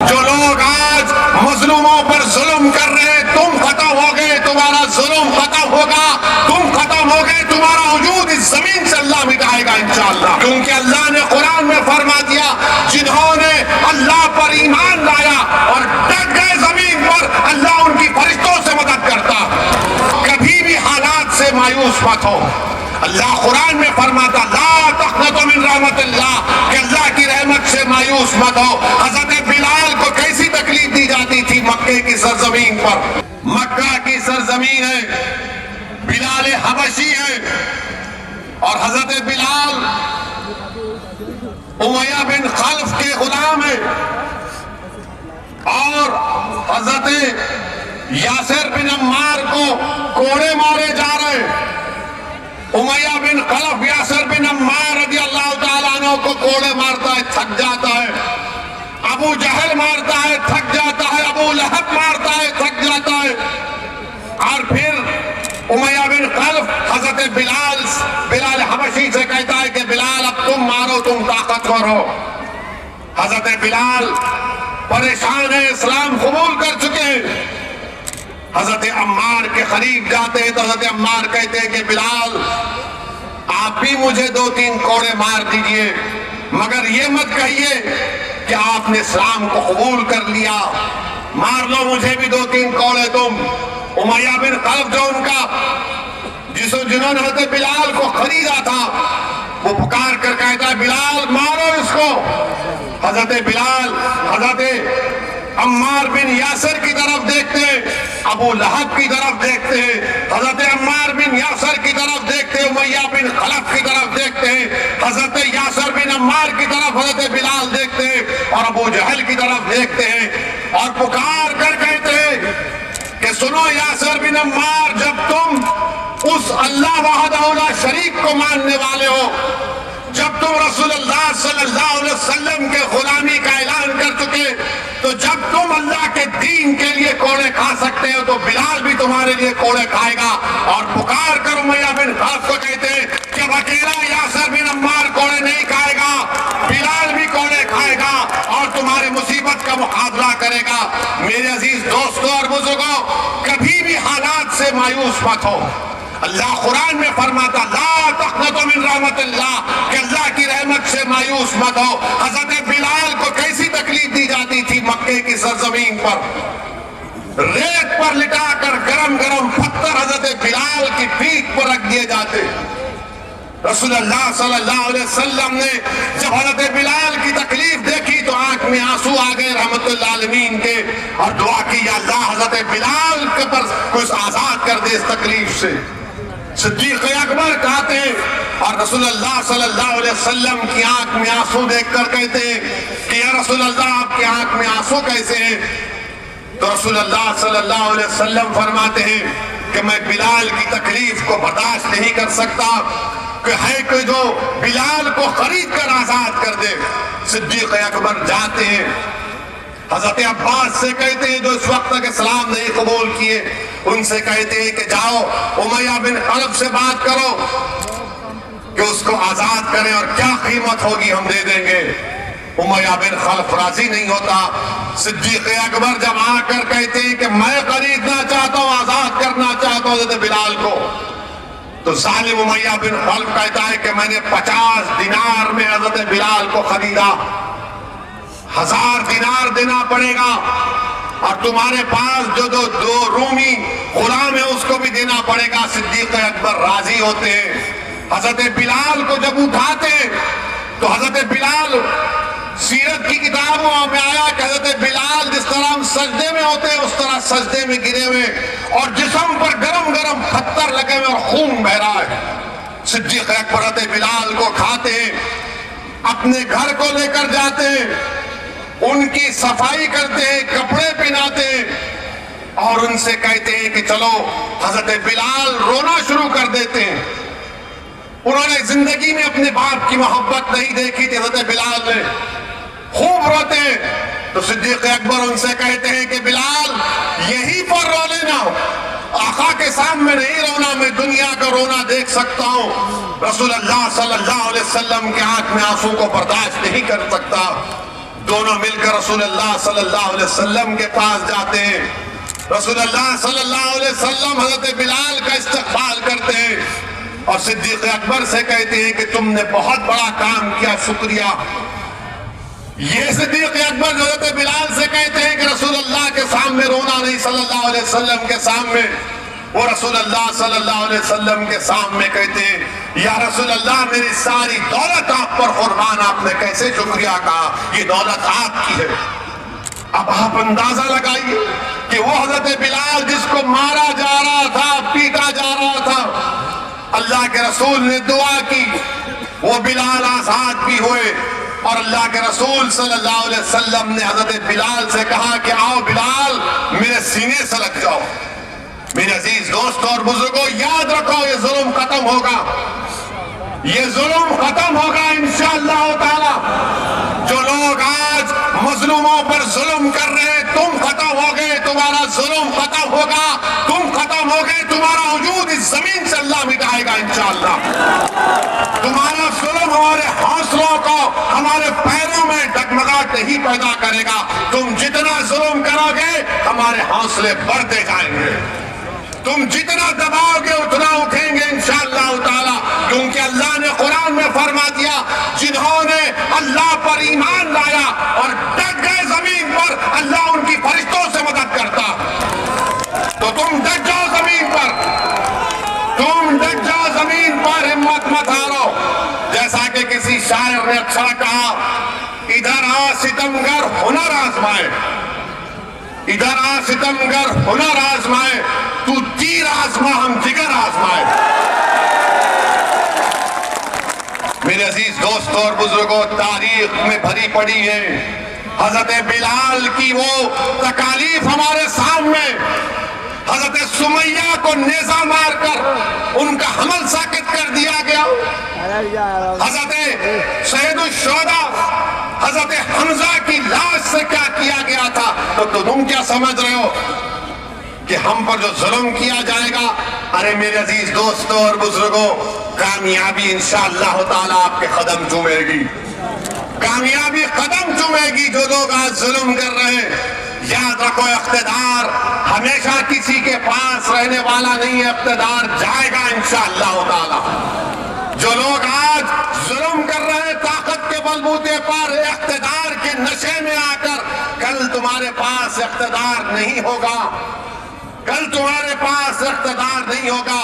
جو لوگ آج مظلوموں پر ظلم کر رہے ہیں، تم ختم ہو گئے، تمہارا ظلم ختم ہوگا، تم ختم ہو گئے، تمہارا وجود اس زمین سے اللہ مٹائے گا انشاءاللہ۔ کیونکہ اللہ نے قرآن میں فرما دیا، جنہوں نے اللہ پر ایمان لایا اور ڈٹ گئے زمین پر، اللہ ان کی فرشتوں سے مدد کرتا۔ کبھی بھی حالات سے مایوس مت ہو۔ اللہ قرآن میں فرماتا، لا تقنطوا من رحمت اللہ، کہ اللہ کی رحمت سے مایوس مت ہو۔ حضرت بلال کو کیسی تکلیف دی جاتی تھی مکے کی سرزمین پر؟ مکہ کی سرزمین ہے، بلال حبشی ہے، اور حضرت بلال امیہ بن خلف کے غلام ہے، اور حضرت یاسر بن عمار کو کوڑے مارے جا رہے ہیں۔ امیہ بن خلف یاسر بن عمار رضی اللہ تعالیٰ عنہ کو کوڑے مارتا ہے، تھک جاتا ہے۔ ابو جہل مارتا ہے، تھک جاتا ہے۔ ابو لہب مارتا ہے، تھک جاتا ہے۔ اور پھر امیہ بن خلف حضرت بلال حبشی سے کہتا ہے کہ بلال اب تم مارو، تم طاقتور ہو۔ حضرت بلال پریشان ہے، اسلام قبول کر چکے ہیں۔ حضرت عمار کے قریب جاتے ہیں تو حضرت عمار کہتے ہیں کہ بلال آپ بھی مجھے 2-3 کوڑے مار دیجئے، مگر یہ مت کہیے کہ آپ نے اسلام کو قبول کر لیا، مار لو مجھے بھی 2-3 کوڑے تم۔ امیہ بن خلف جو ان کا جنہوں نے حضرت بلال کو خریدا تھا، وہ پکار کر کہتا ہے بلال مارو اس کو۔ حضرت بلال حضرت عمار بن یاسر کی طرف دیکھتے ہیں، ابو لہب کی طرف دیکھتے ہیں، حضرت عمار بن یاسر کی طرف دیکھتے ہیں، امیہ بن خلف کی طرف دیکھتے ہیں، حضرت یاسر بن عمار کی طرف حضرت بلال دیکھتے ہیں، اور ابو جہل کی طرف دیکھتے ہیں، اور پکار کر کہتے ہیں کہ سنو یاسر بن عمار، جب تم اس اللہ وحدہ لا شریک کو ماننے والے ہو، جب تم رسول اللہ صلی اللہ علیہ وسلم کے غلامی کا اعلان کر چکے، تو جب تم اللہ کے دین کے لیے کوڑے کھا سکتے ہو تو بلال بھی تمہارے لیے کوڑے کھائے گا۔ اور پکار کر امیہ بن خلف کو کہتے ہیں کہ اکیلا یاسر بن عمار کوڑے نہیں کھائے گا، بلال بھی کوڑے کھائے گا اور تمہاری مصیبت کا مقابلہ کرے گا۔ میرے عزیز دوستوں اور بزرگوں، کبھی بھی حالات سے مایوس مت ہو۔ اللہ قرآن میں فرماتا، لا تقنطوا من رحمت اللہ، کہ اللہ کی رحمت سے مایوس مت ہو۔ حضرت بلال کو کیسی تکلیف دی جاتی تھی مکے کی سرزمین پر؟ ریت پر لٹا کر گرم گرم پتھر حضرت بلال کی پیٹھ پر رکھ دیے جاتے۔ رسول اللہ صلی اللہ علیہ وسلم نے جب حضرت بلال کی تکلیف دیکھی تو آنکھ میں آنسو آ گئے رحمت اللہ عالمین کے، اور دعا کی یا اللہ حضرت بلال کے پر کچھ آزاد کر دے اس تکلیف سے۔ صدیق اکبر کہتے ہیں، اور رسول اللہ صلی اللہ علیہ وسلم کی آنکھ میں آنسو دیکھ کر کہتے ہیں کہ یا رسول اللہ آپ کی آنکھ میں آنسو کیسے ہیں؟ تو رسول اللہ صلی اللہ علیہ وسلم فرماتے ہیں کہ میں بلال کی تکلیف کو برداشت نہیں کر سکتا، کہ ہے کہ جو بلال کو خرید کر آزاد کر دے۔ صدیق اکبر جاتے ہیں، حضرت عباس سے کہتے ہیں جو اس وقت تک اسلام نہیں قبول کیے، ان سے کہتے ہیں کہ جاؤ امیہ بن خلف سے بات کرو کہ اس کو آزاد کریں، اور کیا قیمت ہوگی ہم دے دیں گے۔ امیہ بن خلف راضی نہیں ہوتا۔ صدیق اکبر جب آ کر کہتے ہیں کہ میں خریدنا چاہتا ہوں، آزاد کرنا چاہتا ہوں حضرت بلال کو، تو ظالم امیہ بن خلف کہتا ہے کہ میں نے 50 دینار میں حضرت بلال کو خریدا، 1000 دینار دینا پڑے گا، اور تمہارے پاس جو دو رومی غلام ہے اس کو بھی دینا پڑے گا۔ صدیق اکبر راضی ہوتے ہیں۔ حضرت بلال کو جب اٹھاتے تو حضرت بلال، سیرت کی کتابوں میں آیا کہ حضرت بلال جس طرح ہم سجدے میں ہوتے ہیں اس طرح سجدے میں گرے ہوئے، اور جسم پر گرم گرم پتھر لگے ہوئے اور خون بہ رہا ہے۔ صدیق اکبر حضرت بلال کو کھاتے ہیں، اپنے گھر کو لے کر جاتے ہیں، ان کی صفائی کرتے ہیں، کپڑے پہناتے ہیں، اور ان سے کہتے ہیں کہ چلو۔ حضرت بلال رونا شروع کر دیتے ہیں۔ انہوں نے زندگی میں اپنے باپ کی محبت نہیں دیکھی تھی، حضرت بلال نے خوب روتے ہیں۔ تو صدیق اکبر ان سے کہتے ہیں کہ بلال یہی پر رو لینا، آقا کے سامنے نہیں رونا، میں دنیا کا رونا دیکھ سکتا ہوں، رسول اللہ صلی اللہ علیہ وسلم کے آنکھ میں آنسو کو برداشت نہیں کر سکتا۔ دونوں مل کر رسول اللہ صلی اللہ علیہ وسلم کے پاس جاتے ہیں. رسول اللہ صلی اللہ علیہ وسلم حضرت بلال کا استقبال کرتے ہیں اور صدیق اکبر سے کہتے ہیں کہ تم نے بہت بڑا کام کیا, شکریہ. یہ صدیق اکبر حضرت بلال سے کہتے ہیں کہ رسول اللہ کے سامنے رونا نہیں, صلی اللہ علیہ وسلم کے سامنے. وہ رسول اللہ صلی اللہ علیہ وسلم کے سامنے کہتے ہیں یا رسول اللہ میری ساری دولت آپ پر قربان, آپ نے کیسے شکریہ کہا, یہ دولت آپ کی ہے. اب آپ اندازہ لگائیے کہ وہ حضرت بلال جس کو مارا جا رہا تھا, پیٹا جا رہا تھا, اللہ کے رسول نے دعا کی, وہ بلال آزاد بھی ہوئے. اور اللہ کے رسول صلی اللہ علیہ وسلم نے حضرت بلال سے کہا کہ آؤ بلال میرے سینے سے لگ جاؤ. میرے عزیز دوستوں اور بزرگوں, یاد رکھو یہ ظلم ختم ہوگا, یہ ظلم ختم ہوگا انشاءاللہ تعالی. جو لوگ آج مظلوموں پر ظلم کر رہے ہیں, تم ختم ہو گئے, تمہارا ظلم ختم ہوگا, تم ختم ہو گئے, تمہارا وجود اس زمین سے اللہ مٹائے گا انشاءاللہ. تمہارا ظلم ہمارے حوصلوں کو, ہمارے پیروں میں ڈگمگاہٹ نہیں پیدا کرے گا. تم جتنا ظلم کرو گے ہمارے حوصلے بڑھتے جائیں گے, تم جتنا دباؤ گے اتنا اٹھیں گے انشاءاللہ تعالی. کیونکہ اللہ نے قرآن میں فرما دیا جنہوں نے اللہ پر ایمان لایا اور ڈٹ گئے زمین پر, اللہ ان کی فرشتوں سے مدد کرتا. تو تم ڈٹ جاؤ زمین پر, تم ڈٹ جاؤ زمین پر, ہمت مت ہارو. جیسا کہ کسی شاعر نے اچھا کہا, ادھر آ ستمگر ہنر آزمائے, ادھر آ ستمگر ہنر آزمائے, تو تیر آزما ہم جگر آزمائے. میرے عزیز دوستوں اور بزرگوں, تاریخ میں بھری پڑی ہے حضرت بلال کی وہ تکالیف ہمارے سامنے. حضرت سمیہ کو نیزہ مار کر ان کا حمل ساکت کر دیا گیا. حضرت سید الشہداء حضرت حمزہ کی لاش سے کیا کیا گیا تھا. تو تم کیا سمجھ رہے ہو کہ ہم پر جو ظلم کیا جائے گا؟ ارے میرے عزیز دوستوں اور بزرگوں, کامیابی انشاءاللہ تعالی آپ کے قدم چومے گی, کامیابی قدم چومے گی. جو لوگ آج ظلم کر رہے ہیں, یاد رکھو اقتدار ہمیشہ کسی کے پاس رہنے والا نہیں ہے, اقتدار جائے گا انشاءاللہ تعالی. جو لوگ آج ظلم کر رہے ہیں طاقت کے بلبوتے پر, اقتدار کے نشے میں آ کر, کل تمہارے پاس اقتدار نہیں ہوگا, کل تمہارے پاس اقتدار نہیں ہوگا.